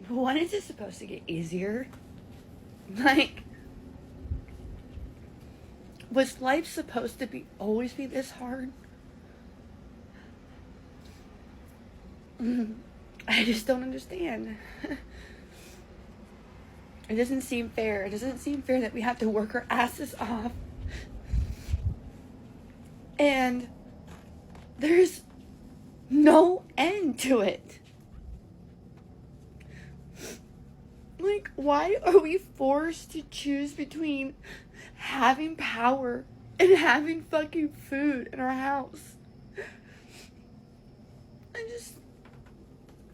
when is it supposed to get easier? Like, was life supposed to be always be this hard? I just don't understand. It doesn't seem fair. It doesn't seem fair that we have to work our asses off. And there's no end to it. Like, why are we forced to choose between having power and having fucking food in our house?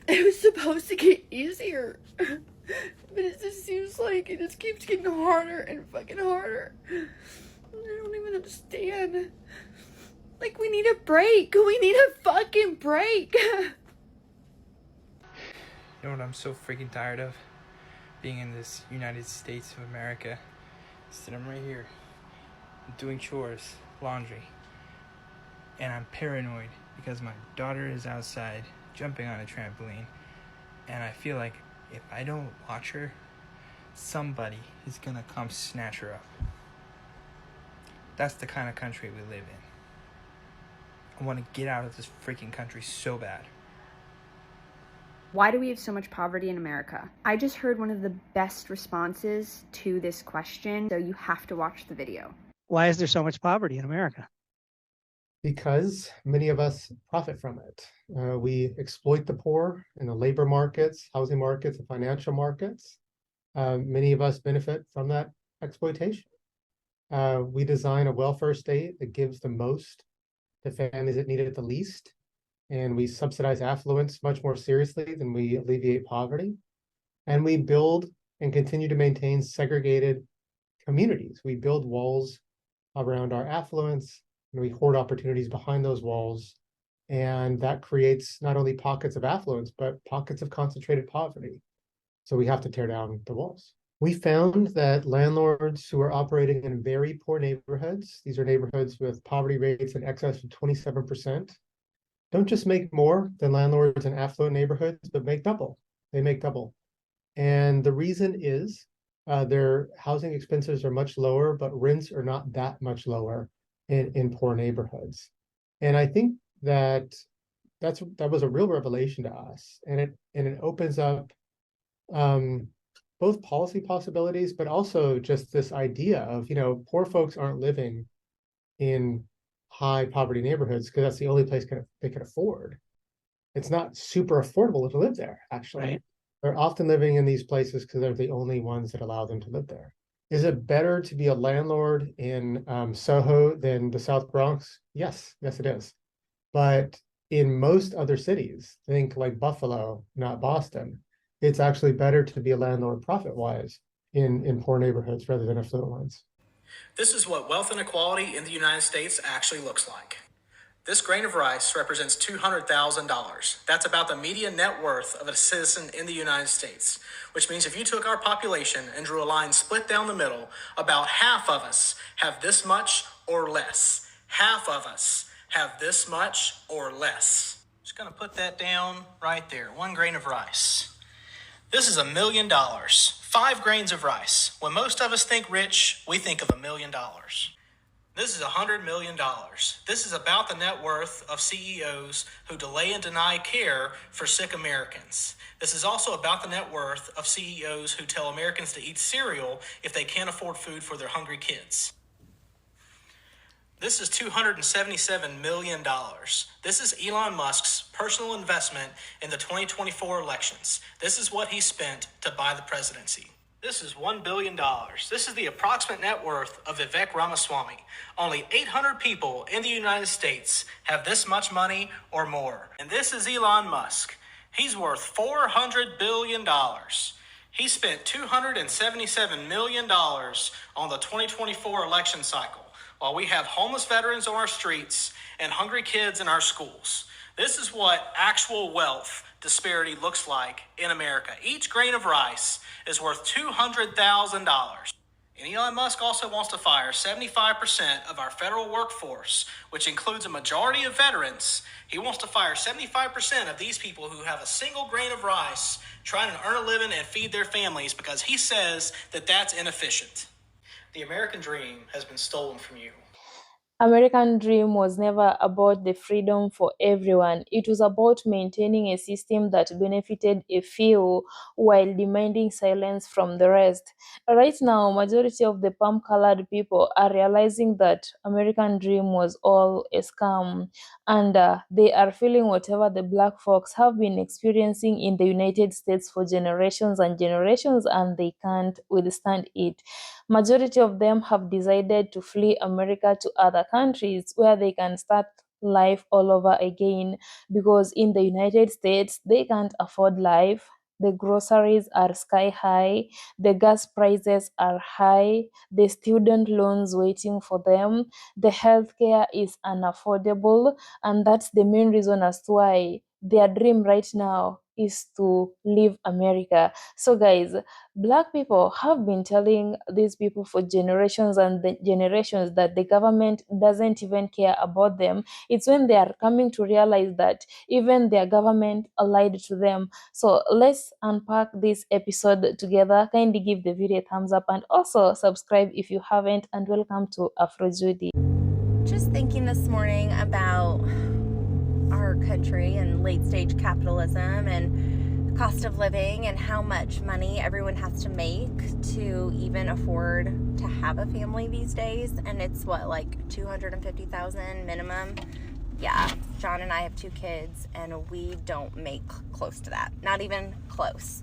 It was supposed to get easier. But it just seems like it just keeps getting harder and fucking harder. I don't even understand. Like, we need a break. We need a fucking break. You know what I'm so freaking tired of? Being in this United States of America. I'm right here, doing chores, laundry, and I'm paranoid because my daughter is outside jumping on a trampoline, and I feel like if I don't watch her, somebody is gonna come snatch her up. That's the kind of country we live in. I want to get out of this freaking country so bad. Why do we have so much poverty in America? I just heard one of the best responses to this question, so you have to watch the video. Why is there so much poverty in America? Because many of us profit from it. We exploit the poor in the labor markets, housing markets, and financial markets. Many of us benefit from that exploitation. We design a welfare state that gives the most to families that need it the least. And we subsidize affluence much more seriously than we alleviate poverty. And we build and continue to maintain segregated communities. We build walls around our affluence, and we hoard opportunities behind those walls. And that creates not only pockets of affluence, but pockets of concentrated poverty. So we have to tear down the walls. We found that landlords who are operating in very poor neighborhoods, these are neighborhoods with poverty rates in excess of 27%, don't just make more than landlords in affluent neighborhoods, but make double. They make double. And the reason is their housing expenses are much lower, but rents are not that much lower in poor neighborhoods. And I think that was a real revelation to us. And it opens up both policy possibilities, but also just this idea of, poor folks aren't living in high poverty neighborhoods because that's the only place they can afford. It's not super affordable to live there, actually. Right. They're often living in these places because they're the only ones that allow them to live there. Is it better to be a landlord in Soho than the South Bronx? Yes, it is. But in most other cities, think like Buffalo, not Boston, it's actually better to be a landlord profit-wise in poor neighborhoods rather than affluent ones. This is what wealth inequality in the United States actually looks like. This grain of rice represents $200,000. That's about the median net worth of a citizen in the United States, which means if you took our population and drew a line split down the middle, about half of us have this much or less. Half of us have this much or less. Just going to put that down right there. 1 grain of rice. This is $1 million. 5 grains of rice. When most of us think rich, we think of $1 million. This is $100 million. This is about the net worth of CEOs who delay and deny care for sick Americans. This is also about the net worth of CEOs who tell Americans to eat cereal if they can't afford food for their hungry kids. This is $277 million. This is Elon Musk's personal investment in the 2024 elections. This is what he spent to buy the presidency. This is $1 billion. This is the approximate net worth of Vivek Ramaswamy. Only 800 people in the United States have this much money or more. And this is Elon Musk. He's worth $400 billion. He spent $277 million on the 2024 election cycle, while we have homeless veterans on our streets and hungry kids in our schools. This is what actual wealth disparity looks like in America. Each grain of rice is worth $200,000. And Elon Musk also wants to fire 75% of our federal workforce, which includes a majority of veterans. He wants to fire 75% of these people who have a single grain of rice trying to earn a living and feed their families because he says that that's inefficient. The American dream has been stolen from you. American dream was never about the freedom for everyone. It was about maintaining a system that benefited a few while demanding silence from the rest. Right now, majority of the palm-colored people are realizing that American dream was all a scam, and they are feeling whatever the black folks have been experiencing in the United States for generations and generations, and they can't withstand it. Majority of them have decided to flee America to other countries where they can start life all over again, because in the United States they can't afford life. The groceries are sky high, the gas prices are high, the student loans waiting for them, the healthcare is unaffordable, and that's the main reason as to why their dream right now is to leave America. So guys, Black people have been telling these people for generations and the generations that the government doesn't even care about them. It's when they are coming to realize that even their government lied to them. So let's unpack this episode together. Kindly give the video a thumbs up and also subscribe if you haven't, and welcome to Afrojudy. Just thinking this morning about our country and late stage capitalism and cost of living and how much money everyone has to make to even afford to have a family these days. And it's what, like $250,000 minimum? Yeah, John and I have 2 kids and we don't make close to that. Not even close.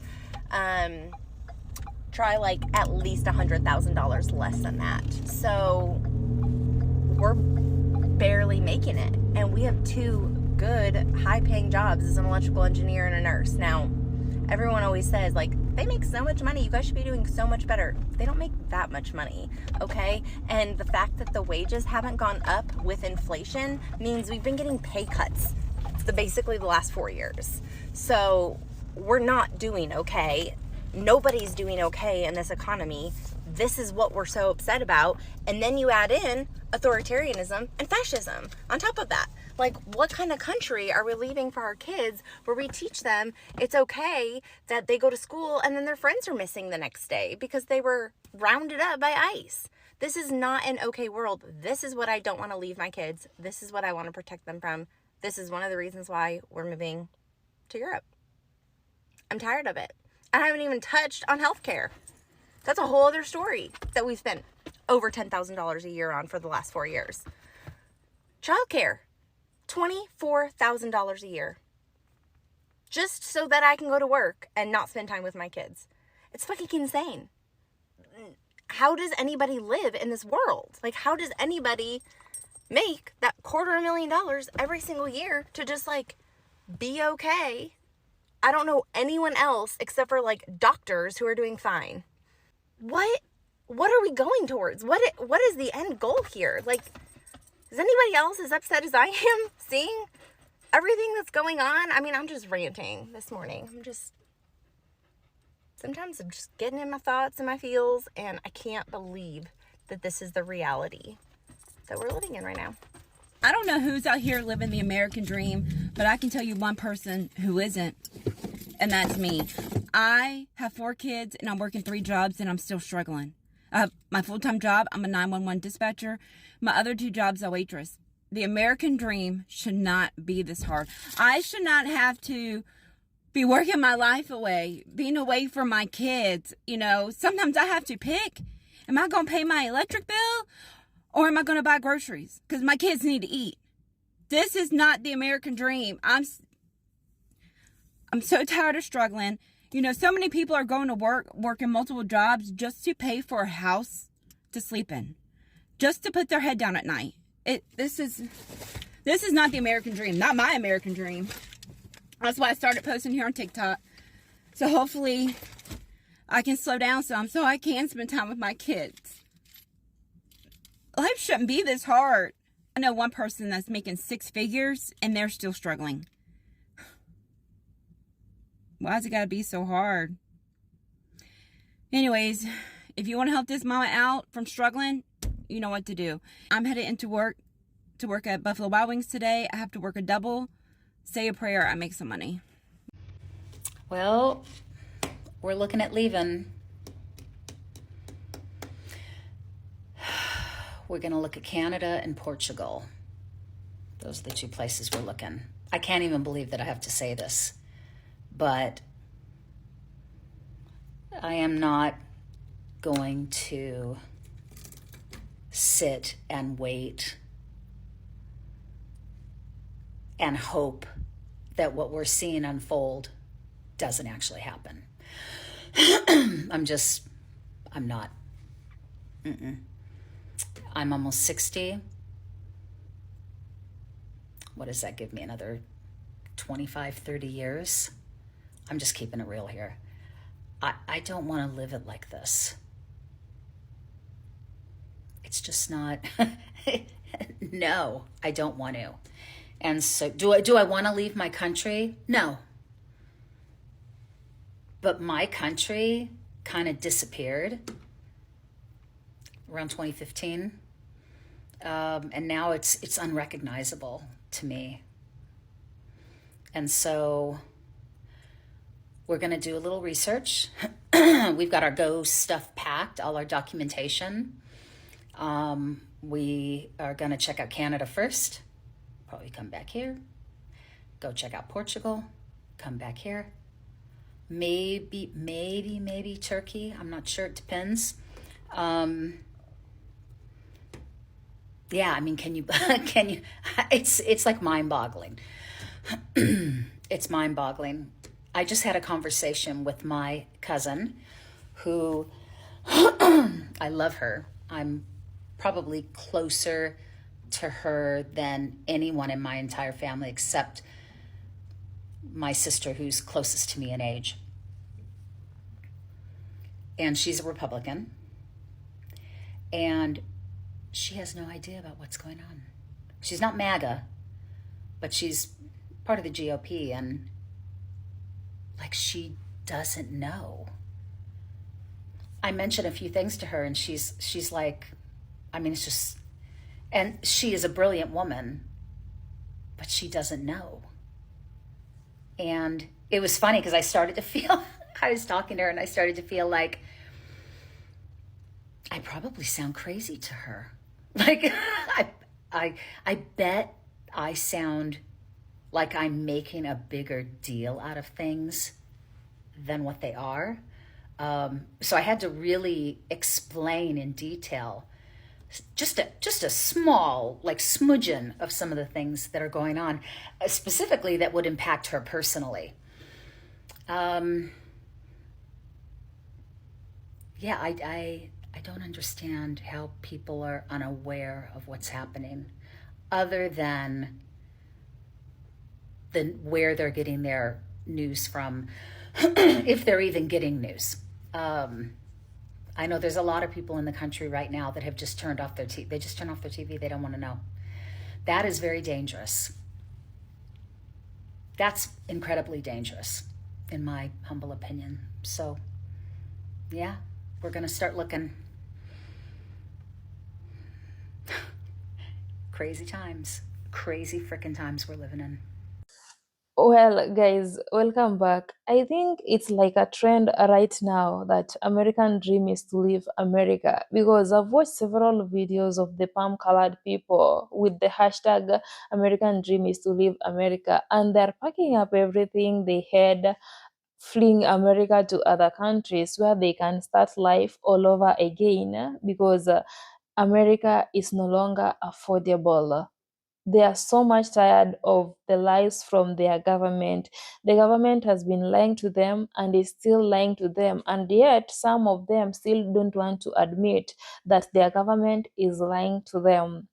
Try like at least $100,000 less than that. So we're barely making it. And we have 2 good high-paying jobs as an electrical engineer and a nurse. Now, everyone always says, like, they make so much money, you guys should be doing so much better. They don't make that much money, okay? And the fact that the wages haven't gone up with inflation means we've been getting pay cuts basically the last 4 years. So we're not doing okay. Nobody's doing okay in this economy. This is what we're so upset about. And then you add in authoritarianism and fascism on top of that. Like, what kind of country are we leaving for our kids where we teach them it's okay that they go to school and then their friends are missing the next day because they were rounded up by ICE? This is not an okay world. This is what I don't want to leave my kids. This is what I want to protect them from. This is one of the reasons why we're moving to Europe. I'm tired of it. I haven't even touched on healthcare. That's a whole other story that we've spent over $10,000 a year on for the last 4 years. Childcare. $24,000 a year. Just so that I can go to work and not spend time with my kids. It's fucking insane. How does anybody live in this world? Like, how does anybody make that $250,000 every single year to just, like, be okay? I don't know anyone else except for, like, doctors who are doing fine. What are we going towards? What is the end goal here? Like, is anybody else as upset as I am seeing everything that's going on? I mean, I'm just ranting this morning. Sometimes I'm just getting in my thoughts and my feels, and I can't believe that this is the reality that we're living in right now. I don't know who's out here living the American dream, but I can tell you one person who isn't, and that's me. I have 4 kids, and I'm working 3 jobs, and I'm still struggling. I have my full-time job. I'm a 911 dispatcher. My other 2 jobs, a waitress. The American dream should not be this hard. I should not have to be working my life away, being away from my kids. You know, sometimes I have to pick. Am I going to pay my electric bill or am I going to buy groceries? Because my kids need to eat. This is not the American dream. I'm so tired of struggling. You know, so many people are going to working multiple jobs just to pay for a house to sleep in, just to put their head down at night. This is not the American dream, not my American dream. That's why I started posting here on TikTok. So hopefully I can slow down some so I can spend time with my kids. Life shouldn't be this hard. I know one person that's making 6 figures and they're still struggling. Why's it gotta be so hard? Anyways, if you want to help this mama out from struggling, you know what to do. I'm headed into work to work at Buffalo Wild Wings today. I have to work a double. Say a prayer, I make some money. Well, we're looking at leaving. We're going to look at Canada and Portugal. Those are the two places we're looking. I can't even believe that I have to say this, but I am not going to sit and wait and hope that what we're seeing unfold doesn't actually happen. I'm not. I'm almost 60. What does that give me? Another 25, 30 years? I'm just keeping it real here. I don't want to live it like this. It's just not. No, I don't want to. And so do I want to leave my country? No. But my country kind of disappeared around 2015. And now it's unrecognizable to me. And so we're going to do a little research. We've got our Go stuff packed, all our documentation. We are going to check out Canada first. Probably come back here. Go check out Portugal. Come back here. Maybe Turkey. I'm not sure. It depends. Yeah, I mean, can you, it's like mind-boggling. It's mind-boggling. I just had a conversation with my cousin who, I love her. I'm probably closer to her than anyone in my entire family except my sister who's closest to me in age. And she's a Republican. And she has no idea about what's going on. She's not MAGA, but she's part of the GOP, and like she doesn't know. I mentioned a few things to her, and she's like, I mean, it's just, and she is a brilliant woman, but she doesn't know. And it was funny because I started to feel, I was talking to her and I started to feel like I probably sound crazy to her. Like, I bet I sound like I'm making a bigger deal out of things than what they are. So I had to really explain in detail just a small, like, smudgeon of some of the things that are going on, specifically that would impact her personally. Yeah, I don't understand how people are unaware of what's happening, other than where they're getting their news from, if they're even getting news. I know there's a lot of people in the country right now that have just turned off their TV. They just turn off their TV. They don't want to know. That is very dangerous. That's incredibly dangerous, in my humble opinion. So, yeah, we're going to start looking. Crazy times. Crazy freaking times we're living in. Well, guys, welcome back. I think it's like a trend right now that American dream is to leave America, because I've watched several videos of the palm-colored people with the hashtag American dream is to leave America, and they're packing up everything they had, fleeing America to other countries where they can start life all over again, because America is no longer affordable. They are so much tired of the lies from their government. The government has been lying to them and is still lying to them, and yet some of them still don't want to admit that their government is lying to them.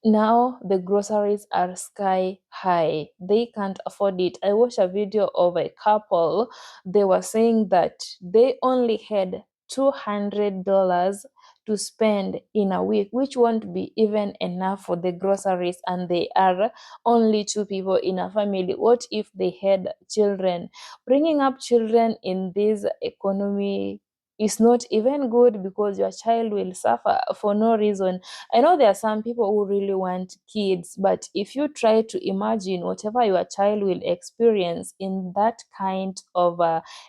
Now the groceries are sky high. They can't afford it. I watched a video of a couple. They were saying that they only had $200 to spend in a week, which won't be even enough for the groceries, and they are only two people in a family. What if they had children? Bringing up children in this economy is not even good because your child will suffer for no reason. I know there are some people who really want kids, but if you try to imagine whatever your child will experience in that kind of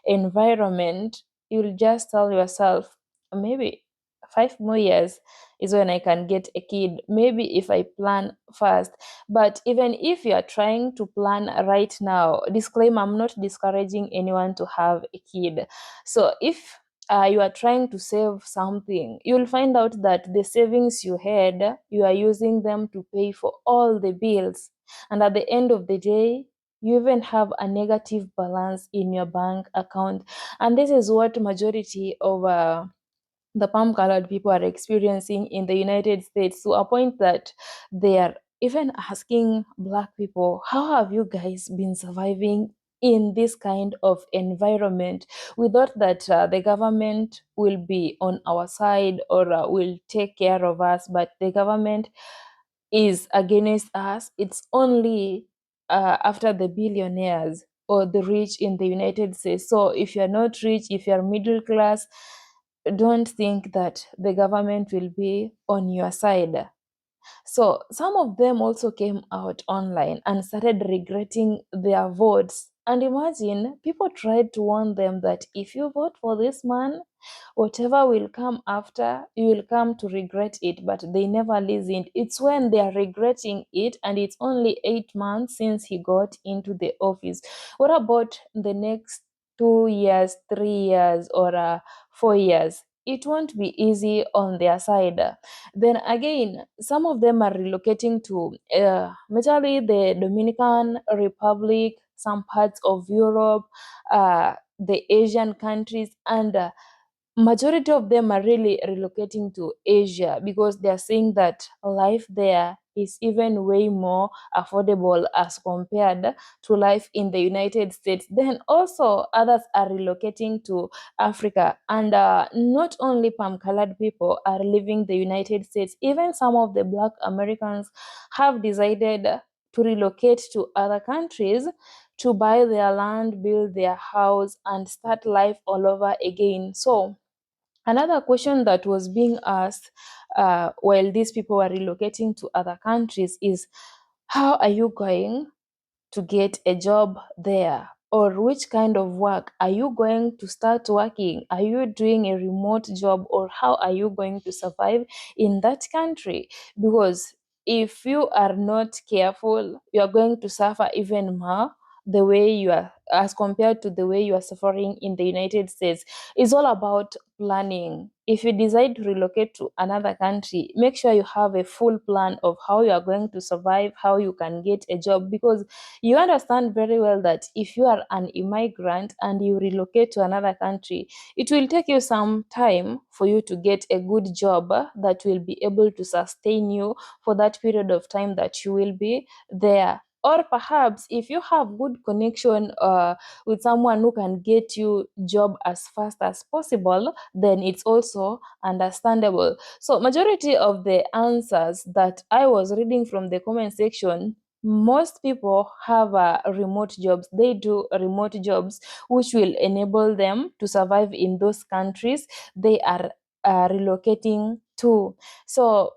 environment, you'll just tell yourself, maybe 5 more years is when I can get a kid. Maybe if I plan fast. But even if you are trying to plan right now, disclaimer, I'm not discouraging anyone to have a kid. So if you are trying to save something, you'll find out that the savings you had, you are using them to pay for all the bills. And at the end of the day, you even have a negative balance in your bank account. And this is what majority of the palm colored people are experiencing in the United States, to a point that they are even asking Black people, how have you guys been surviving in this kind of environment? We thought that the government will be on our side, or will take care of us, but the government is against us. It's only after the billionaires or the rich in the United States. So if you're not rich, if you're middle class, don't think that the government will be on your side. So some of them also came out online and started regretting their votes. And imagine, people tried to warn them that if you vote for this man, whatever will come after, you will come to regret it. But they never listened. It's when they are regretting it, and it's only 8 months since he got into the office. What about the next 2 years, 3 years, or 4 years? It won't be easy on their side. Then again, some of them are relocating to majorly the Dominican Republic, some parts of Europe, the Asian countries, and majority of them are really relocating to Asia because they are saying that life there is even way more affordable as compared to life in the United States. Then also others are relocating to Africa, and not only palm colored people are leaving the United States, even some of the Black Americans have decided to relocate to other countries to buy their land, build their house, and start life all over again. So another question that was being asked while these people were relocating to other countries is, how are you going to get a job there? Or which kind of work are you going to start working? Are you doing a remote job, or how are you going to survive in that country? Because if you are not careful, you are going to suffer even more the way you are, as compared to the way you are suffering in the United States. It's all about planning. If you decide to relocate to another country, make sure you have a full plan of how you are going to survive, how you can get a job, because you understand very well that if you are an immigrant and you relocate to another country, it will take you some time for you to get a good job that will be able to sustain you for that period of time that you will be there. Or perhaps if you have good connection with someone who can get you job as fast as possible, then it's also understandable. So majority of the answers that I was reading from the comment section, most people have remote jobs. They do remote jobs which will enable them to survive in those countries they are relocating to. So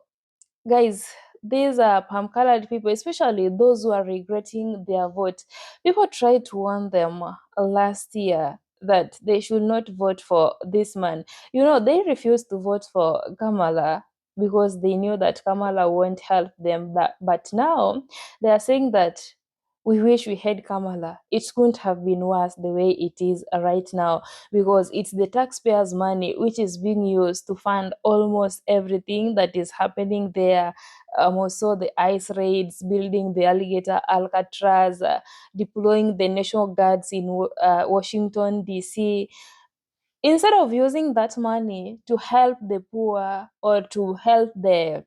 guys, these are palm colored people, especially those who are regretting their vote. People tried to warn them last year that they should not vote for this man. You know, they refused to vote for Kamala because they knew that Kamala won't help them. But now they are saying that we wish we had Kamala. It couldn't have been worse the way it is right now, because it's the taxpayers' money which is being used to fund almost everything that is happening there. Also, the ICE raids, building the alligator Alcatraz, deploying the National Guards in Washington, D.C. Instead of using that money to help the poor or to help the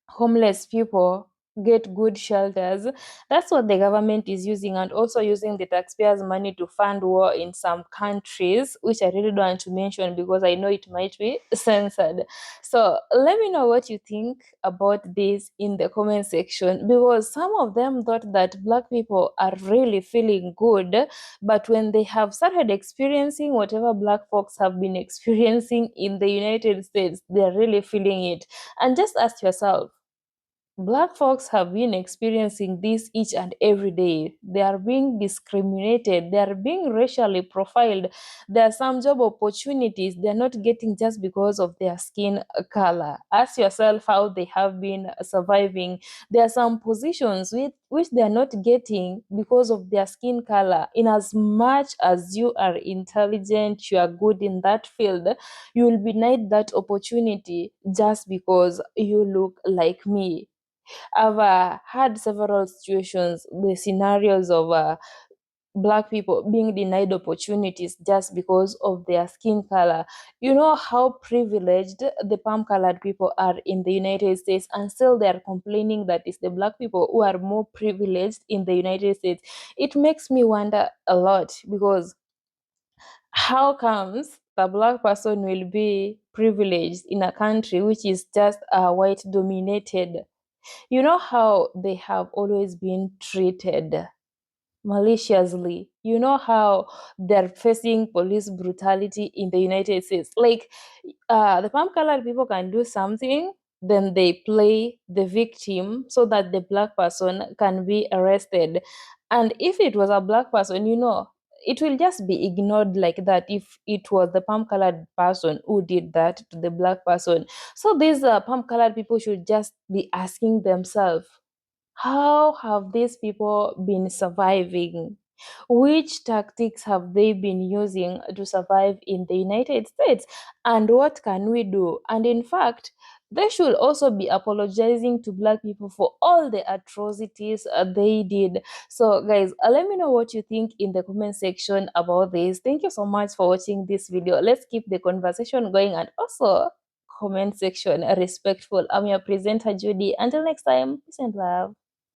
homeless people, get good shelters. That's what the government is using, and also using the taxpayers' money to fund war in some countries, which I really don't want to mention because I know it might be censored. So let me know what you think about this in the comment section, because some of them thought that Black people are really feeling good, but when they have started experiencing whatever Black folks have been experiencing in the United States, they're really feeling it. And just ask yourself, Black folks have been experiencing this each and every day. They are being discriminated. They are being racially profiled. There are some job opportunities they're not getting just because of their skin color. Ask yourself how they have been surviving. There are some positions which they are not getting because of their skin color. In as much as you are intelligent, you are good in that field, you will be denied that opportunity just because you look like me. I've had several situations, the scenarios of Black people being denied opportunities just because of their skin color. You know how privileged the palm colored people are in the United States, and still they are complaining that it's the Black people who are more privileged in the United States. It makes me wonder a lot, because how comes the Black person will be privileged in a country which is just white dominated? You know how they have always been treated maliciously. You know how they're facing police brutality in the United States. Like, the palm colored people can do something, then they play the victim so that the Black person can be arrested. And if it was a Black person, it will just be ignored like that if it was the palm colored person who did that to the Black person. So these palm colored people should just be asking themselves, how have these people been surviving? Which tactics have they been using to survive in the United States? And what can we do? And in fact, they should also be apologizing to Black people for all the atrocities they did. So, guys, let me know what you think in the comment section about this. Thank you so much for watching this video. Let's keep the conversation going, and also comment section respectful. I'm your presenter, Judy. Until next time, peace and love.